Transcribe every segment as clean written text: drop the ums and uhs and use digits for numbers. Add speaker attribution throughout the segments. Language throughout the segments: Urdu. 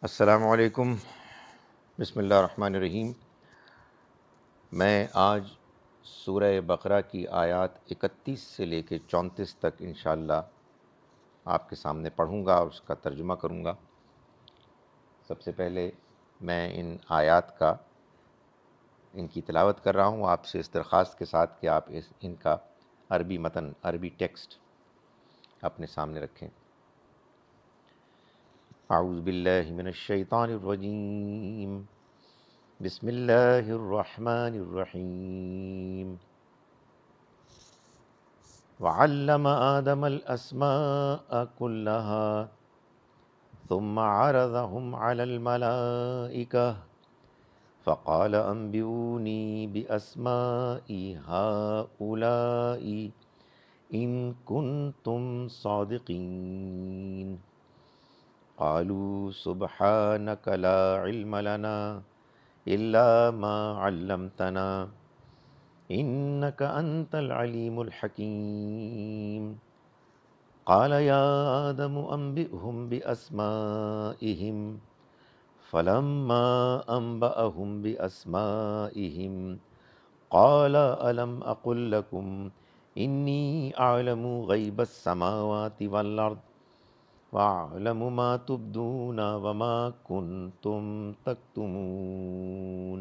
Speaker 1: السلام علیکم۔ بسم اللہ الرحمن الرحیم۔ میں آج سورہ بقرہ کی آیات 31 سے لے کے 34 تک انشاءاللہ آپ کے سامنے پڑھوں گا اور اس کا ترجمہ کروں گا۔ سب سے پہلے میں ان کی تلاوت کر رہا ہوں آپ سے اس درخواست کے ساتھ کہ آپ ان کا عربی متن، عربی ٹیکسٹ اپنے سامنے رکھیں۔ اعوذ باللہ من الشیطان الرجیم، بسم اللہ الرحمن الرحیم۔ وعلم آدم الأسماء كلها ثم عرضهم على الملائكة فقال أنبئوني بأسماء هؤلاء إن كنتم صادقين قالوا سبحانك لا علم لنا إلا ما علمتنا إنك أنت العليم الحكيم قال يا آدم أنبئهم بأسمائهم فلما أنبأهم بأسمائهم قال ألم أقل لكم إني أعلم غيب السماوات والأرض وأعلم ما تبدون وما كنتم تكتمون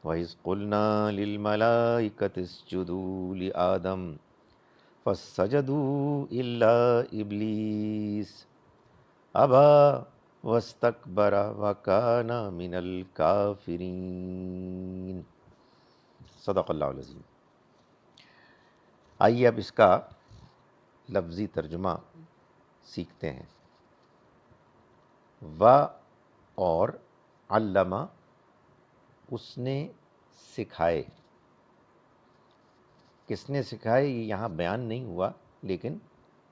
Speaker 1: وَإِذْ قُلْنَا لِلْمَلَائِكَةِ اسْجُدُوا لِآدَمَ فَسَجَدُوا إِلَّا إِبْلِيسَ أَبَى وَاسْتَكْبَرَ وَكَانَ مِنَ الْكَافِرِينَ۔ صدق اللہ العظیم۔ آئیے اب اس کا لفظی ترجمہ سیکھتے ہیں۔ و اور علمہ، اس نے سکھائے۔ کس نے سکھائے یہ یہاں بیان نہیں ہوا، لیکن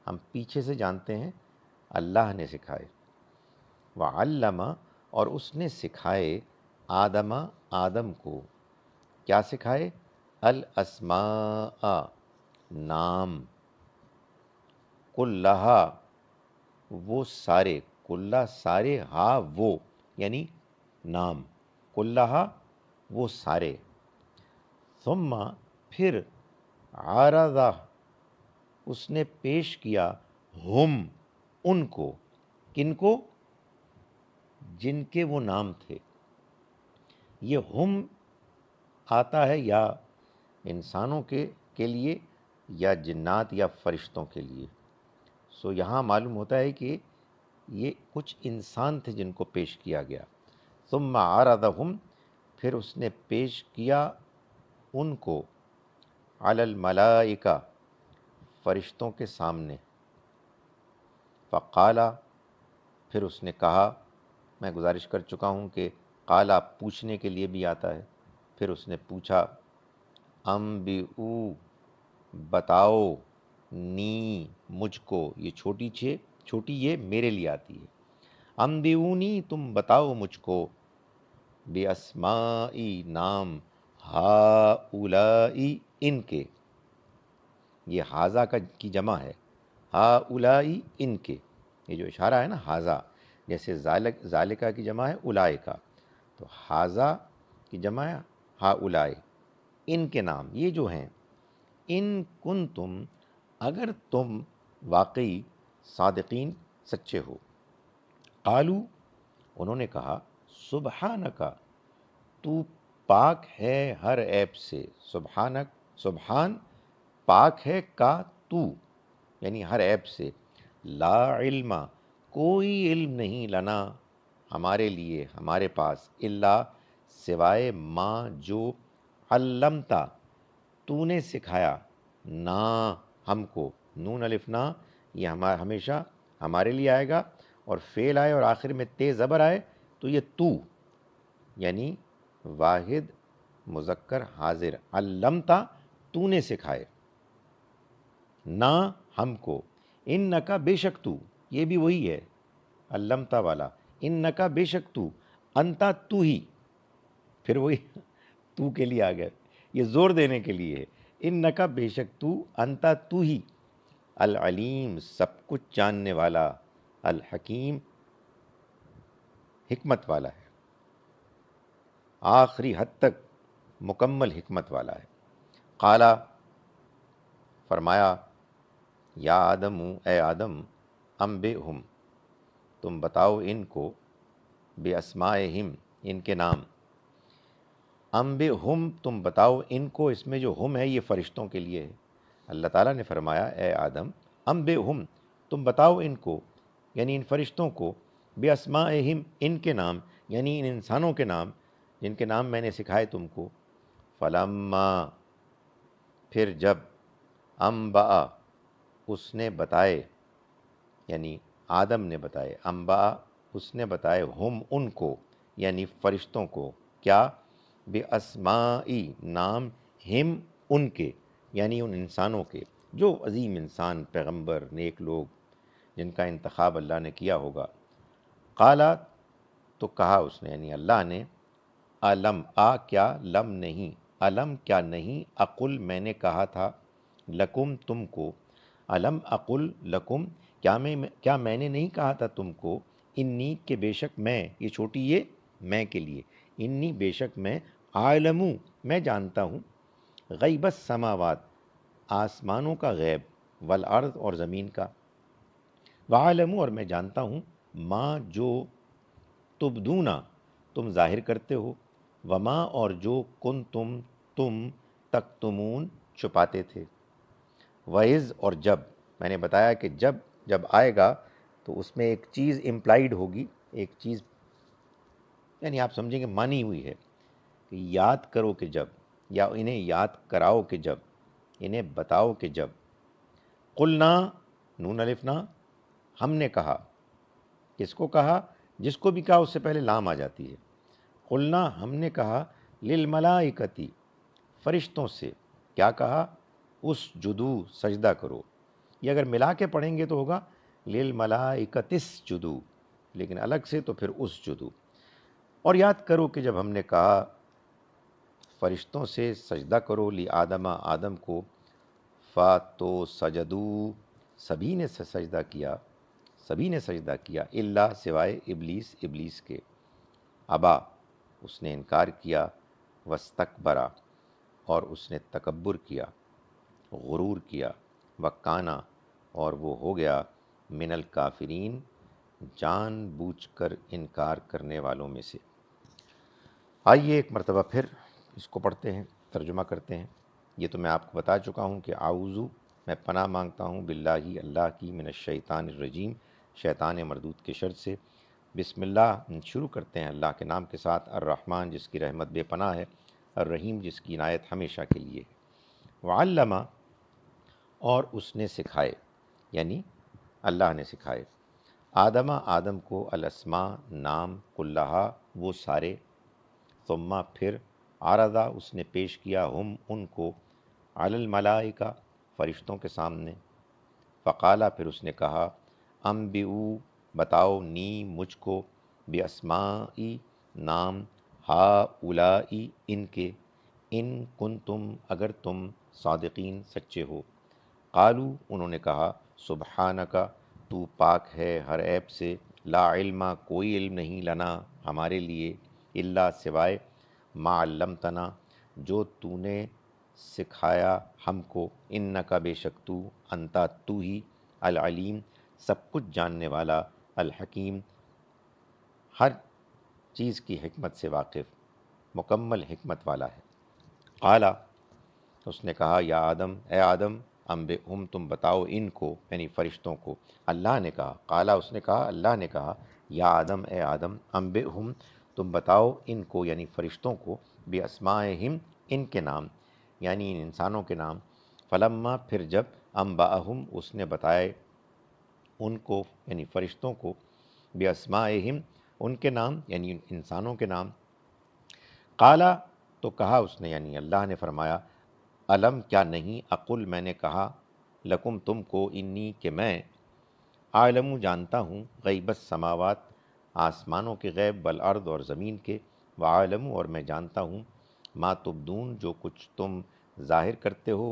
Speaker 1: ہم پیچھے سے جانتے ہیں اللہ نے سکھائے۔ وعلم، اور اس نے سکھائے، آدم کو کیا سکھائے؟ الاسماء، نام، کلہا، وہ سارے، کلہ سارے، ہا وہ یعنی نام، کلہا وہ سارے، ثم پھر، عارضہ اس نے پیش کیا، ہم ان کو، کن کو؟ جن کے وہ نام تھے۔ یہ ہم آتا ہے یا انسانوں کے لیے یا جنات یا فرشتوں کے لیے۔ سو یہاں معلوم ہوتا ہے کہ یہ کچھ انسان تھے جن کو پیش کیا گیا۔ ثم عرضہم، پھر اس نے پیش کیا ان کو، علی الملائکہ، فرشتوں کے سامنے۔ فقالا، پھر اس نے کہا، میں گزارش کر چکا ہوں کہ قالا پوچھنے کے لیے بھی آتا ہے، پھر اس نے پوچھا، انبئو بتاؤ، نی مجھ کو، یہ چھوٹی یہ میرے لیے آتی ہے، انبئونی تم بتاؤ مجھ کو، باسمائی نام، ہؤلائی ان کے، یہ حاذا کی جمع ہے، ہؤلائی ان کے، یہ جو اشارہ ہے نا حاذا، جیسے ذالکہ کی جمع ہے اولئکہ، تو حاذا کی جمع ہے ہؤلائی، ان کے نام یہ جو ہیں، ان کنتم، اگر تم واقعی صادقین سچے ہو، قالو انہوں نے کہا، سبحانک، تو پاک ہے ہر عیب سے، سبحانک، سبحان پاک ہے کا تو، یعنی ہر عیب سے، لا علم کوئی علم نہیں، لنا ہمارے لیے، ہمارے پاس، الا سوائے ما جو، علمتا تو نے سکھایا، نا ہم کو، نون الف نا یہ ہمیشہ ہمارے لیے آئے گا، اور فعل آئے اور آخر میں تے زبر آئے تو یہ تو یعنی واحد مذکر حاضر، علمتا تو نے سکھائے، نا ہم کو، انکا بے شک تو، یہ بھی وہی ہے علمتا والا، انکا بے شک تو، انتا تو ہی، پھر وہی تو کے لیے آ گئے، یہ زور دینے کے لیے ہے، انکا بے شک تو، انتا تو ہی، العلیم سب کچھ جاننے والا، الحکیم حکمت والا ہے، آخری حد تک مکمل حکمت والا ہے۔ قالا، فرمایا، یا آدم، اے آدم، انبئہم، تم بتاؤ ان کو، باسمائہم، ان کے نام، انبئہم، تم بتاؤ ان کو، اس میں جو ہم ہے یہ فرشتوں کے لیے ہے۔ اللہ تعالیٰ نے فرمایا اے آدم انبئہم، تم بتاؤ ان کو، یعنی ان فرشتوں کو، باسمائہم، ان کے نام، یعنی ان انسانوں کے نام جن کے نام میں نے سکھائے تم کو۔ فلما، پھر جب، انبأ، اس نے بتائے، یعنی آدم نے بتائے، انبأ، اس نے بتائے، ہم، ان کو، یعنی فرشتوں کو، کیا؟ باسمائی، نام، ہم، ان کے، یعنی ان انسانوں کے، جو عظیم انسان، پیغمبر، نیک لوگ جن کا انتخاب اللہ نے کیا ہوگا۔ قالا، تو کہا اس نے، یعنی اللہ نے، علم، کیا، لم نہیں، علم کیا نہیں، اقل میں نے کہا تھا، لکم تم کو، علم اقل لکم، کیا میں نے نہیں کہا تھا تم کو، انی، کہ بے شک میں، یہ چھوٹی یہ میں کے لیے، انی بے شک میں، عالموں، میں جانتا ہوں، غیب السماوات، آسمانوں کا غیب، والارض، اور زمین کا، وعالموں، اور میں جانتا ہوں، ما، جو، تبدونا، تم ظاہر کرتے ہو، وما، اور جو، تم تکتمون، چھپاتے تھے۔ وَإِذْ، اور جب، میں نے بتایا کہ جب آئے گا تو اس میں ایک چیز امپلائیڈ ہوگی، ایک چیز یعنی آپ سمجھیں گے مانی ہوئی ہے، کہ یاد کرو کہ جب، یا انہیں یاد کراؤ کہ جب، انہیں بتاؤ کہ جب، قلنا، نون الفنا، ہم نے کہا، کس کو کہا؟ جس کو بھی کہا اس سے پہلے لام آ جاتی ہے۔ قلنا، ہم نے کہا، للملائکتی، فرشتوں سے، کیا کہا؟ اسجدو، سجدہ کرو۔ یہ اگر ملا کے پڑھیں گے تو ہوگا للملائکتی اسجدو، لیکن الگ سے تو پھر اسجدو۔ اور یاد کرو کہ جب ہم نے کہا فرشتوں سے سجدہ کرو، لی آدم، آدم کو، تو سجدو، سبھی نے سجدہ کیا، سبھی نے سجدہ کیا، الا، سوائے ابلیس، ابلیس کے، ابا، اس نے انکار کیا، واستکبرا، اور اس نے تکبر کیا، غرور کیا، وکانا، اور وہ ہو گیا، من الکافرین، جان بوجھ کر انکار کرنے والوں میں سے۔ آئیے ایک مرتبہ پھر اس کو پڑھتے ہیں، ترجمہ کرتے ہیں۔ یہ تو میں آپ کو بتا چکا ہوں کہ اعوذ، میں پناہ مانگتا ہوں، باللہ، اللہ کی، من الشیطان الرجیم، شیطان مردود کے شر سے۔ بسم اللہ، شروع کرتے ہیں اللہ کے نام کے ساتھ، الرحمن، جس کی رحمت بے پناہ ہے، الرحیم، جس کی عنایت ہمیشہ کے لیے ہے۔ وعلمہ، اور اس نے سکھائے، یعنی اللہ نے سکھائے، آدم، آدم کو، الاسماء، نام، کلہا، وہ سارے، ثم، پھر، عرضا، اس نے پیش کیا، ہم، ان کو، علی الملائکہ، فرشتوں کے سامنے، فقالا، پھر اس نے کہا، انبئو، بتاؤ، نی، مجھ کو، باسمائی، نام، ہؤلائی، ان کے، ان کنتم، اگر تم، صادقین، سچے ہو۔ قالو، انہوں نے کہا، سبحانک، تو پاک ہے ہر عیب سے، لا علم، کوئی علم نہیں، لنا، ہمارے لیے، الا، سوائے، ما علمتنا، جو تو نے سکھایا ہم کو، انکا، بے شک تو، انتا، تو ہی، العلیم، سب کچھ جاننے والا، الحکیم، ہر چیز کی حکمت سے واقف، مکمل حکمت والا ہے۔ قالا، اس نے کہا، یا آدم، اے آدم، انبئہم، تم بتاؤ ان کو، یعنی فرشتوں کو۔ اللہ نے کہا، قالا، اس نے کہا، اللہ نے کہا، یا آدم، اے آدم، انبئہم، تم بتاؤ ان کو، یعنی فرشتوں کو، باسمائہم، ان کے نام، یعنی ان انسانوں کے نام۔ فلما، پھر جب، انبأہم، اس نے بتائے ان کو، یعنی فرشتوں کو، باسمائہم، ان کے نام، یعنی ان انسانوں کے نام۔ قالا، تو کہا اس نے، یعنی اللہ نے فرمایا، علم، کیا نہیں، اقل، میں نے کہا، لکم، تم کو، انی، کہ میں، عالم، جانتا ہوں، غیب السماوات، آسمانوں کے غیب، والارض، اور زمین کے، وعالم، اور میں جانتا ہوں، ما تبدون، جو کچھ تم ظاہر کرتے ہو،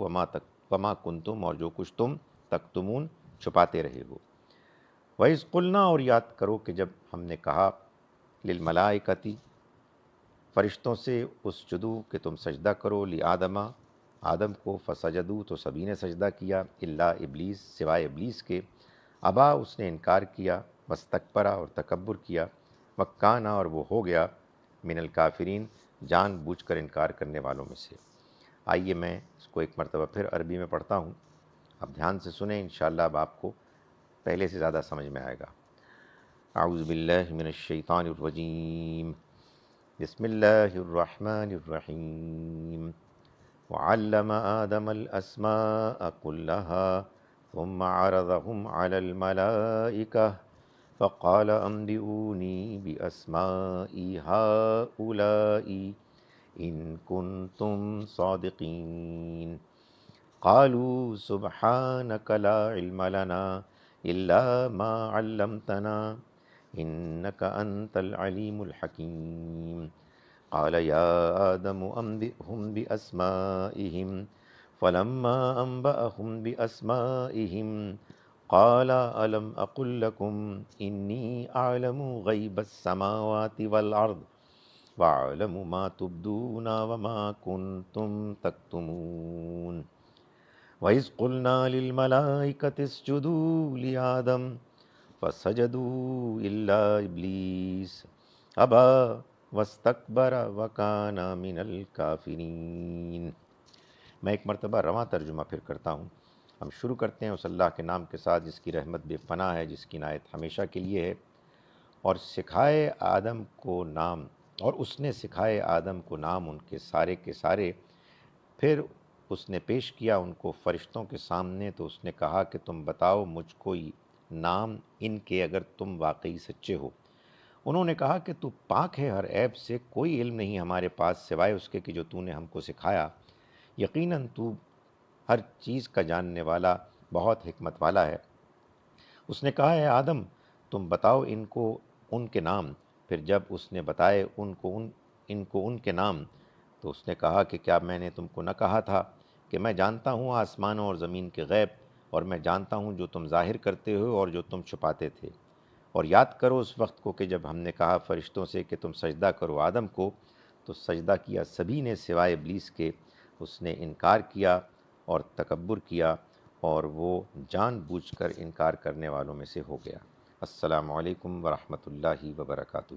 Speaker 1: وما کنتم، اور جو کچھ تم تکتمون، چھپاتے رہے ہو۔ وَإِذْ قُلْنَا، اور یاد کرو کہ جب ہم نے کہا، للملائکتی، فرشتوں سے اسجدو کہ تم سجدہ کرو، آدم آدم کو، فسجدو تو سبھی نے سجدہ کیا، الا ابلیس سوائے ابلیس کے، ابا اس نے انکار کیا، واستکبرا اور تکبر کیا، وکانا اور وہ ہو گیا، من الکافرین جان بوجھ کر انکار کرنے والوں میں سے۔ آئیے میں اس کو ایک مرتبہ پھر عربی میں پڑھتا ہوں، اب دھیان سے سنیں، انشاءاللہ اب آپ کو پہلے سے زیادہ سمجھ میں آئے گا۔ اعوذ باللہ من الشیطان الرجیم، بسم اللہ الرحمن الرحیم، وعلم آدم الأسماء كلها ثم عرضهم على الملائكة فقال أنبئوني بأسماء هؤلاء إن كنتم صادقين قالوا سبحانك لا علم لنا إلا ما علمتنا إنك أنت العليم الحكيم قال يا آدم أنبئهم بأسمائهم فلما أنبأهم بأسمائهم قال ألم أقل لكم إني أعلم غيب السماوات والأرض وأعلم ما تبدون وما كنتم تكتمون وَإِذْ قُلْنَا لِلْمَلَائِكَةِ اسْجُدُوا لِآدَمَ فَسَجَدُوا إِلَّا إِبْلِيسَ أَبَى وَاسْتَكْبَرَ وَكَانَ مِنَ الْكَافِرِينَ۔ میں ایک مرتبہ رواں ترجمہ پھر کرتا ہوں۔ ہم شروع کرتے ہیں اس اللہ کے نام کے ساتھ جس کی رحمت بے پناہ ہے، جس کی عنایت ہمیشہ کے لیے ہے، اور سکھائے آدم کو نام، اور اس نے سکھائے آدم کو نام ان کے سارے، پھر اس نے پیش کیا ان کو فرشتوں کے سامنے، تو اس نے کہا کہ تم بتاؤ مجھ کو نام ان کے اگر تم واقعی سچے ہو۔ انہوں نے کہا کہ تو پاک ہے ہر عیب سے، کوئی علم نہیں ہمارے پاس سوائے اس کے کہ جو تو نے ہم کو سکھایا، یقیناً تو ہر چیز کا جاننے والا، بہت حکمت والا ہے۔ اس نے کہا ہے آدم تم بتاؤ ان کو ان کے نام، پھر جب اس نے بتائے ان کو ان کے نام، تو اس نے کہا کہ کیا میں نے تم کو نہ کہا تھا کہ میں جانتا ہوں آسمانوں اور زمین کے غیب، اور میں جانتا ہوں جو تم ظاہر کرتے ہو اور جو تم چھپاتے تھے۔ اور یاد کرو اس وقت کو کہ جب ہم نے کہا فرشتوں سے کہ تم سجدہ کرو آدم کو، تو سجدہ کیا سبھی نے سوائے ابلیس کے، اس نے انکار کیا اور تکبر کیا، اور وہ جان بوجھ کر انکار کرنے والوں میں سے ہو گیا۔ السلام علیکم ورحمۃ اللہ وبرکاتہ۔